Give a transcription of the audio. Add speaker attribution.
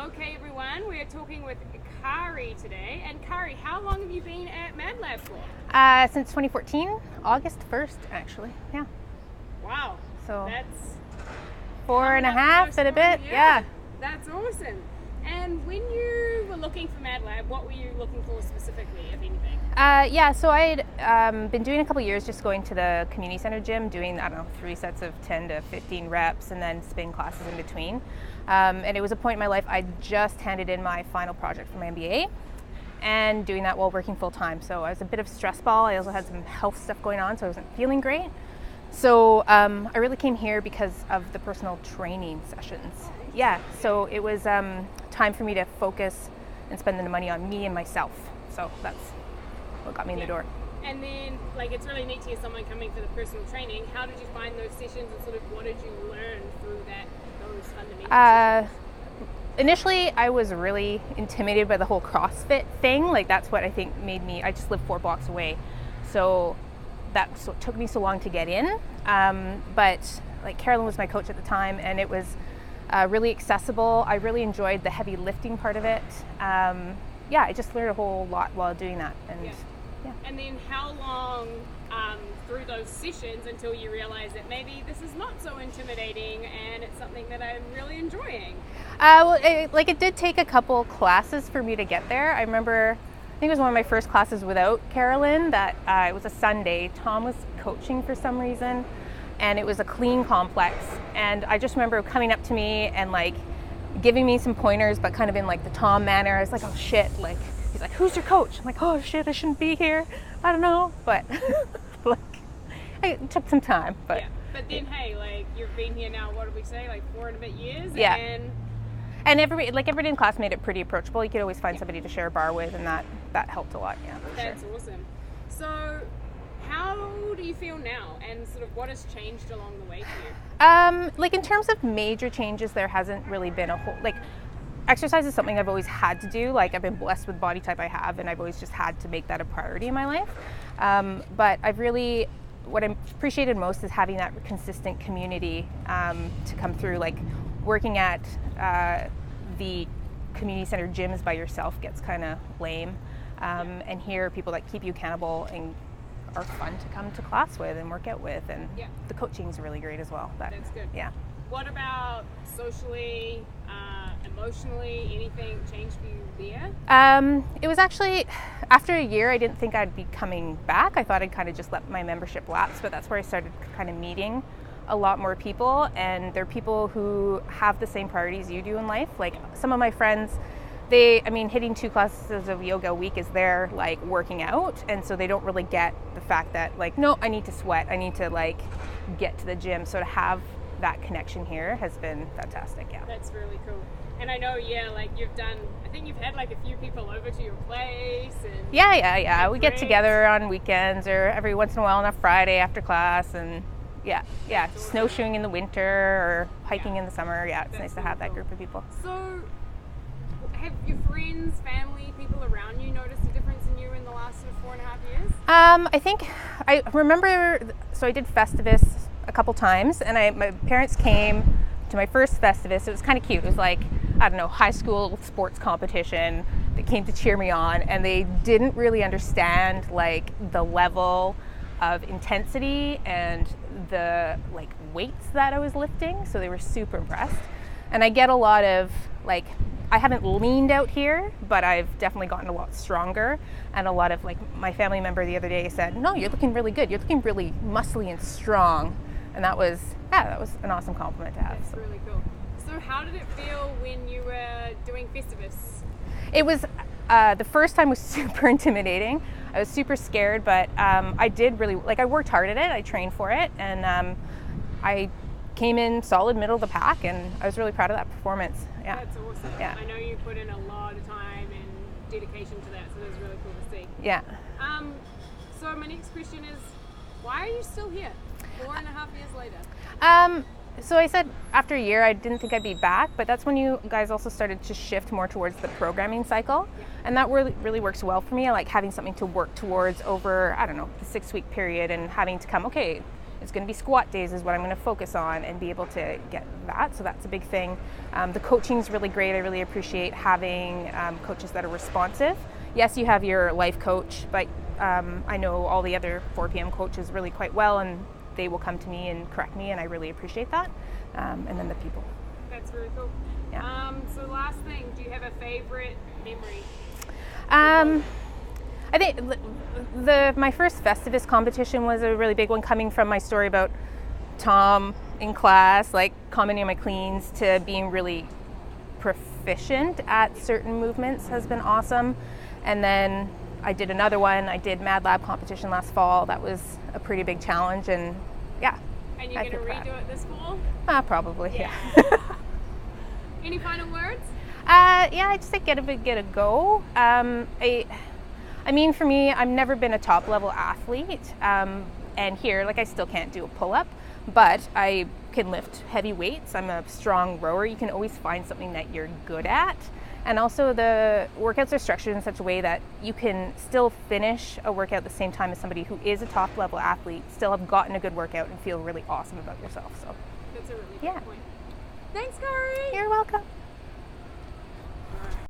Speaker 1: Okay, everyone, we're talking with Kari today. And Kari, how long have you been at MadLab for?
Speaker 2: Since 2014, August 1st, actually. Yeah.
Speaker 1: Wow.
Speaker 2: So
Speaker 1: That's
Speaker 2: 4.5 and a bit. Yeah.
Speaker 1: That's awesome. And when you were looking for MadLab, what were you looking for specifically, if anything?
Speaker 2: So I had been doing a couple years just going to the community center gym, doing, 3 sets of 10 to 15 reps and then spin classes in between. And it was a point in my life I just handed in my final project for my MBA and doing that while working full time. So I was a bit of a stress ball. I also had some health stuff going on, so I wasn't feeling great. So I really came here because of the personal training sessions. Yeah, so it was time for me to focus and spend the money on me and myself. So that's what got me in the door.
Speaker 1: And then, it's really neat to hear someone coming for the personal training. How did you find those sessions, and sort of what did you learn through those fundamental sessions?
Speaker 2: Initially, I was really intimidated by the whole CrossFit thing. That's what I think made me, I just live 4 blocks away. So that's what took me so long to get in. But Carolyn was my coach at the time, and it was really accessible. I really enjoyed the heavy lifting part of it. I just learned a whole lot while doing that. And yeah.
Speaker 1: And then how long through those sessions until you realize that maybe this is not so intimidating and it's something that I'm really enjoying?
Speaker 2: It did take a couple classes for me to get there. I remember, I think it was one of my first classes without Carolyn, that it was a Sunday. Tom was coaching for some reason, and it was a clean complex. And I just remember coming up to me and giving me some pointers, but kind of in the Tom manner. I was like, oh shit, he's like, who's your coach? I'm like, oh shit, I shouldn't be here. I don't know, but it took some time. But
Speaker 1: yeah. But then, hey, you've been here now, what did we say, 4 and a bit years?
Speaker 2: Yeah. And everybody in class made it pretty approachable. You could always find somebody to share a bar with, and that helped a lot. Yeah,
Speaker 1: that's awesome. So how do you feel now, and sort of what has changed along the way for you?
Speaker 2: In terms of major changes, there hasn't really been a whole, exercise is something I've always had to do. I've been blessed with the body type I have, and I've always just had to make that a priority in my life. But what I appreciated most is having that consistent community to come through. Working at the community center gyms by yourself gets kind of lame. And here are people that keep you accountable and are fun to come to class with and work out with, and the coaching is really great as well.
Speaker 1: That's good.
Speaker 2: Yeah.
Speaker 1: What about socially, emotionally, anything changed for you there?
Speaker 2: It was actually, after a year, I didn't think I'd be coming back. I thought I'd kind of just let my membership lapse, but that's where I started kind of meeting a lot more people, and they're people who have the same priorities you do in life. Some of my friends, hitting 2 classes of yoga a week is their working out, and so they don't really get the fact that no, I need to sweat, I need to get to the gym. So to have that connection here has been fantastic. Yeah,
Speaker 1: that's really cool. And I know, you've done, I think you've had a few people over to your place. And
Speaker 2: yeah. We get together on weekends or every once in a while on a Friday after class, and snowshoeing in the winter or hiking in the summer. Yeah, it's nice to have that group of people.
Speaker 1: So have your friends, family, people around you noticed a difference in you in the last 4.5 years?
Speaker 2: I think I remember, so I did Festivus a couple times, and my parents came to my first Festivus. It was kind of cute. It was high school sports competition. They came to cheer me on, and they didn't really understand the level of intensity and the weights that I was lifting. So they were super impressed. And I get a lot of I haven't leaned out here, but I've definitely gotten a lot stronger. And a lot of my family member the other day said, no, you're looking really good. You're looking really muscly and strong. And that was an awesome compliment to have.
Speaker 1: That's really cool. So how did it feel when you were doing Festivus?
Speaker 2: It was, the first time was super intimidating. I was super scared, but I did really, I worked hard at it. I trained for it, and I came in solid middle of the pack, and I was really proud of that performance. Yeah.
Speaker 1: That's awesome.
Speaker 2: Yeah.
Speaker 1: I know you put in a lot of time and dedication to that, so it was really cool to see.
Speaker 2: Yeah.
Speaker 1: So my next question is, why are you still here 4.5 years later?
Speaker 2: So I said after a year I didn't think I'd be back, but that's when you guys also started to shift more towards the programming cycle.
Speaker 1: Yeah.
Speaker 2: And that really works well for me. I like having something to work towards over, the 6-week period, and having to come, okay, it's going to be squat days is what I'm going to focus on, and be able to get that. So that's a big thing. The coaching's really great. I really appreciate having coaches that are responsive. Yes, you have your life coach, but I know all the other 4 p.m. coaches really quite well, and they will come to me and correct me, and I really appreciate that. And then the people.
Speaker 1: That's really cool.
Speaker 2: Yeah.
Speaker 1: So last thing, do you have a favorite memory?
Speaker 2: I think my first Festivus competition was a really big one, coming from my story about Tom in class, like commenting on my cleans, to being really proficient at certain movements has been awesome. And then I did another one. I did MadLab competition last fall. That was a pretty big challenge, and yeah.
Speaker 1: And you're going to redo it this fall?
Speaker 2: Probably, yeah.
Speaker 1: Any final words?
Speaker 2: I just think give it a go. I mean, for me, I've never been a top level athlete, and here, like, I still can't do a pull-up, but I can lift heavy weights. I'm a strong rower. You can always find something that you're good at. And also the workouts are structured in such a way that you can still finish a workout at the same time as somebody who is a top level athlete, still have gotten a good workout and feel really awesome about yourself. So
Speaker 1: that's a really good point. Thanks, Kari.
Speaker 2: You're welcome.